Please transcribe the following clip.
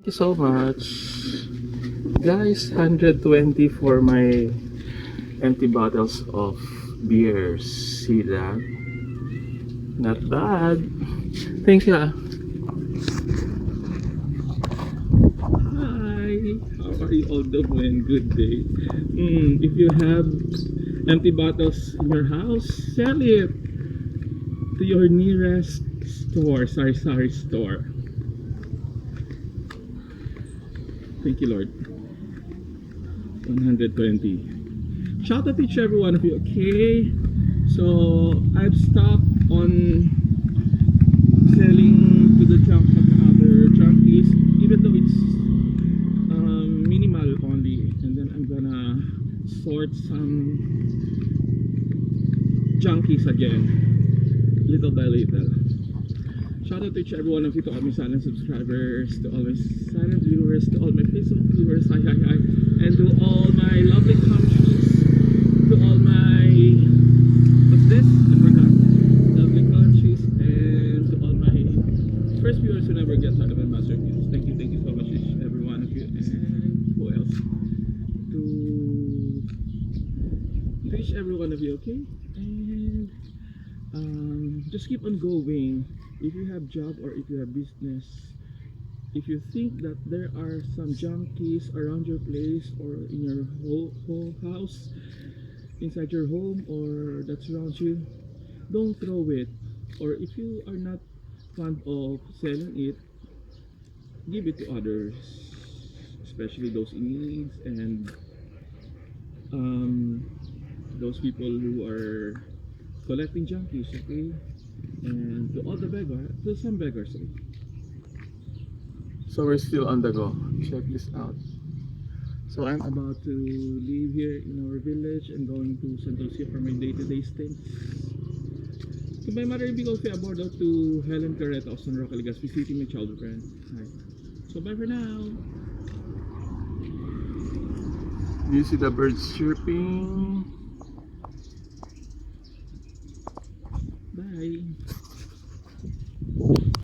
you so much. Guys, 120 for my empty bottles of beers. See that? Not bad. Thank you. Hi. How are you all doing? Good day. If you have empty bottles in your house, sell it to your nearest store. Sorry, store. Thank you, Lord. 120. Shout out to each every one of you, okay? So I've stopped on selling to the junk shop and other junkies, even though it's minimal only, and then I'm gonna sort some junkies again, little by little. Shout out to each every one of you, to all my silent subscribers, to all my silent viewers, to all my Facebook viewers, hi, and to all my lovely countries, to all my, what's this? I forgot. Lovely countries, and to all my first viewers who never get tired of my masterpieces. Thank you so much, each every one of you. And who else? To each every one of you, okay? And just keep on going. If you have job or if you have business, if you think that there are some junkies around your place or in your whole house, inside your home or that surrounds you, don't throw it. Or if you are not fond of selling it, give it to others, especially those in need and those people who are collecting junkies, okay? And to all the beggars, to some beggars. So we're still on the go. Check this out. So I'm about to leave here in our village and going to Santa Lucia for my day-to-day stints. Goodbye, Mother. Big old aboard out to Helen Carreta of San Roque, Legazpi City, my childhood friend. Hi. So bye for now. Do you see the birds chirping? Bye.